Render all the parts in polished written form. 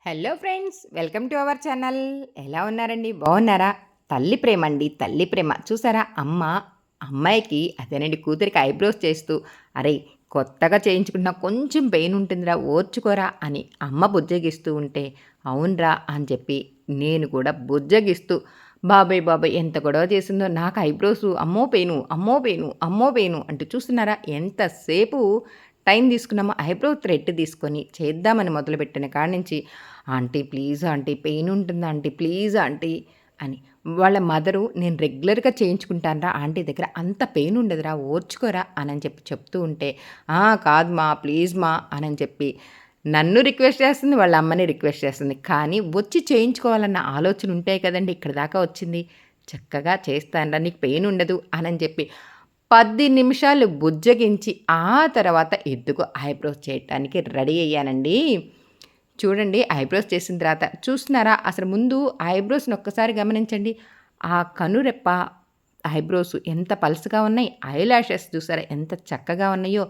Hello friends, welcome to our channel. ఎలా ఉన్నారండి? బాగున్నారా? తల్లి ప్రేమ అండి, తల్లి ప్రేమ. చూసారా, అమ్మాయికి అదేనండి కూతురికి ఐబ్రోస్ చేస్తూ, అరే కొత్తగా చేయించుకుంటున్నా, కొంచెం పెయిన్ ఉంటుందిరా, ఓర్చుకోరా అని అమ్మ బుజ్జగిస్తూ ఉంటే, అవునరా అని చెప్పి నేను కూడా బుజ్జగిస్తూ, బాబాయ్ బాబాయ్ ఎంత గొడవ చేసిందో, నాకు ఐబ్రోసు అమ్మో పెయిను, అమ్మో పెయిను, అమ్మో పెయిను అంటూ. చూస్తున్నారా ఎంతసేపు టైం తీసుకున్నామో. ఐబ్రో థ్రెడ్ తీసుకొని చేద్దామని మొదలుపెట్టిన కాడి నుంచి, ఆంటీ ప్లీజ్ ఆంటీ పెయిన్ ఉంటుందా ఆంటీ ప్లీజ్ ఆంటీ అని. వాళ్ళ మదరు, నేను రెగ్యులర్గా చేయించుకుంటానురా ఆంటీ దగ్గర, అంత పెయిన్ ఉండదురా, ఓర్చుకోరా అని చెప్పి చెప్తూ ఉంటే, కాదు మా ప్లీజ్ మా అని చెప్పి నన్ను రిక్వెస్ట్ చేస్తుంది, వాళ్ళ అమ్మని రిక్వెస్ట్ చేస్తుంది. కానీ వచ్చి చేయించుకోవాలన్న ఆలోచన ఉంటాయి కదండి, ఇక్కడ దాకా వచ్చింది. చక్కగా చేస్తానురా, నీకు పెయిన్ ఉండదు అని చెప్పి 10 నిమిషాలు బుజ్జగించి, ఆ తర్వాత ఎద్దుకు ఐబ్రోస్ చేయటానికి రెడీ అయ్యానండి. చూడండి, ఐబ్రోస్ చేసిన తర్వాత చూస్తున్నారా, అసలు ముందు ఐబ్రోస్ని ఒక్కసారి గమనించండి. ఆ కనురెప్ప ఐబ్రోస్ ఎంత పల్సగా ఉన్నాయి, ఐ లాషెస్ చూసారా ఎంత చక్కగా ఉన్నాయో,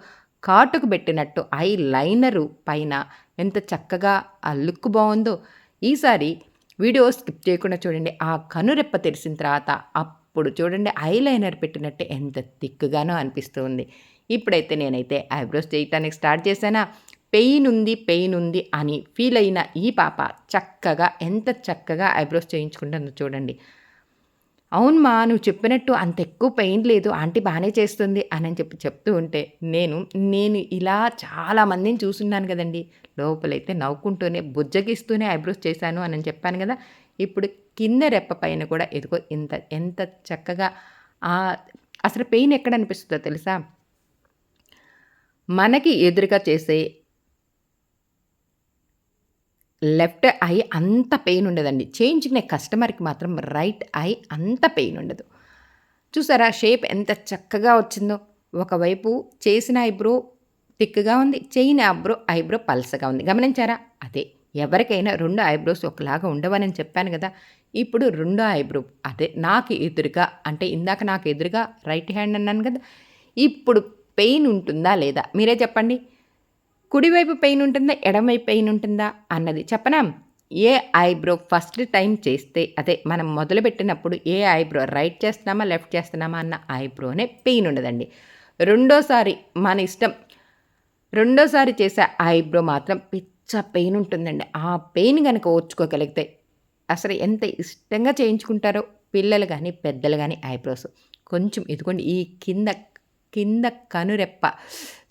కాటుకు పెట్టినట్టు ఐ లైనరు పైన ఎంత చక్కగా ఆ లుక్ బాగుందో. ఈసారి వీడియో స్కిప్ చేయకుండా చూడండి. ఆ కనురెప్ప తెరిసిన తర్వాత అప్పుడు చూడండి, ఐ లైనర్ పెట్టినట్టే ఎంత థిక్‌గానో అనిపిస్తుంది. ఇప్పుడైతే నేనైతే ఐబ్రోస్ చేయటానికి స్టార్ట్ చేశానా, పెయిన్ ఉంది అని ఫీల్ అయిన ఈ పాప చక్కగా ఎంత చక్కగా ఐబ్రోస్ చేయించుకుంటుందో చూడండి. అవునమ్మా, నువ్వు చెప్పినట్టు అంత ఎక్కువ పెయిన్ లేదు, ఆంటీ బాగానే చేస్తుంది అని చెప్పి చెప్తూ ఉంటే, నేను ఇలా చాలామందిని చూసున్నాను కదండి. లోపలైతే నవ్వుకుంటూనే బుజ్జగిస్తూనే ఐబ్రోస్ చేశాను అని చెప్పాను కదా. ఇప్పుడు కింద రెప్ప పైన కూడా ఎదుగో ఎంత చక్కగా అసలు పెయిన్ ఎక్కడ అనిపిస్తుందో తెలుసా, మనకి ఎదురుగా చేసే లెఫ్ట్ ఐ అంత పెయిన్ ఉండదండి. చేయించుకునే కస్టమర్‌కి మాత్రం రైట్ ఐ అంత పెయిన్ ఉండదు. చూసారా షేప్ ఎంత చక్కగా వచ్చిందో. ఒకవైపు చేసిన ఐబ్రో థిక్‌గా ఉంది, చేయని ఐబ్రో పల్సగా ఉంది. గమనించారా? అదే ఎవరికైనా 2 ఐబ్రోస్ ఒకలాగా ఉండవని చెప్పాను గదా. ఇప్పుడు రెండో ఐబ్రో అదే నాకు ఎదురుగా, అంటే ఇందాక నాకు ఎదురుగా రైట్ హ్యాండ్ అన్నాను గదా. ఇప్పుడు పెయిన్ ఉంటుందా లేదా మీరే చెప్పండి. కుడివైపు పెయిన్ ఉంటుందా, ఎడమవైపు పెయిన్ ఉంటుందా అన్నది చెప్పనా? ఏ ఐబ్రో ఫస్ట్ టైం చేస్తే, అదే మనం మొదలుపెట్టినప్పుడు ఏ ఐబ్రో రైట్ చేస్తున్నామా, లెఫ్ట్ చేస్తున్నామా అన్న ఐబ్రోనే పెయిన్ ఉండదండి. రెండోసారి మన ఇష్టం. రెండోసారి చేసే ఐబ్రో మాత్రం పిచ్చ పెయిన్ ఉంటుందండి. ఆ పెయిన్ గనక ఓర్చుకోగలిగితే అసలు ఎంత ఇష్టంగా చేయించుకుంటారో పిల్లలు గానీ, పెద్దలు గానీ ఐబ్రోస్. కొంచెం ఇదిగోండి ఈ కింద కింద కనురెప్ప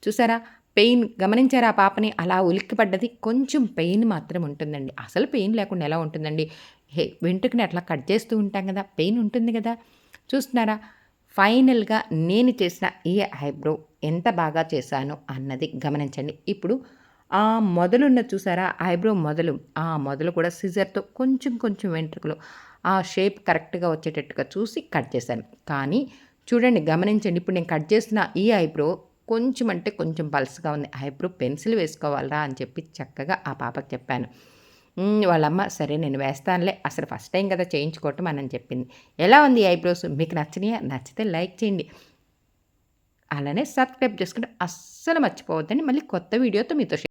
చూసారా? పెయిన్ గమనించారా ఆ పాపని అలా ఉలిక్కిపడ్డది? కొంచెం పెయిన్ మాత్రం ఉంటుందండి. అసలు పెయిన్ లేకుండా ఎలా ఉంటుందండి? వెంట్రుకని అట్లా కట్ చేస్తూ ఉంటాం గదా, పెయిన్ ఉంటుంది గదా. చూస్తున్నారా? ఫైనల్‌గా నేను చేసిన ఈ ఐబ్రో ఎంత బాగా చేశాను అన్నది గమనించండి. ఇప్పుడు ఆ మొదలున్నది చూసారా? ఐబ్రో మొదలు, ఆ మొదలు కూడా సిజర్‌తో కొంచెం కొంచెం వెంట్రుకలు ఆ షేప్ కరెక్ట్‌గా వచ్చేటట్టుగా చూసి కట్ చేశాను. కానీ చూడండి, గమనించండి, ఇప్పుడు నేను కట్ చేసిన ఈ ఐబ్రో కొంచెం అంటే కొంచెం పల్స్‌గా ఉంది. ఐబ్రో పెన్సిల్ వేసుకోవాలిరా అని చెప్పి చక్కగా ఆ పాపకి చెప్పాను. వాళ్ళమ్మ సరే నేను వేస్తానులే, అసలు ఫస్ట్ టైం కదా చేయించుకోవటం అని చెప్పింది. ఎలా ఉంది ఐబ్రోస్? మీకు నచ్చినాయా? నచ్చితే లైక్ చేయండి. అలానే సబ్స్క్రైబ్ చేసుకుంటే అస్సలు మర్చిపోవద్దండి. మళ్ళీ కొత్త వీడియోతో మీతో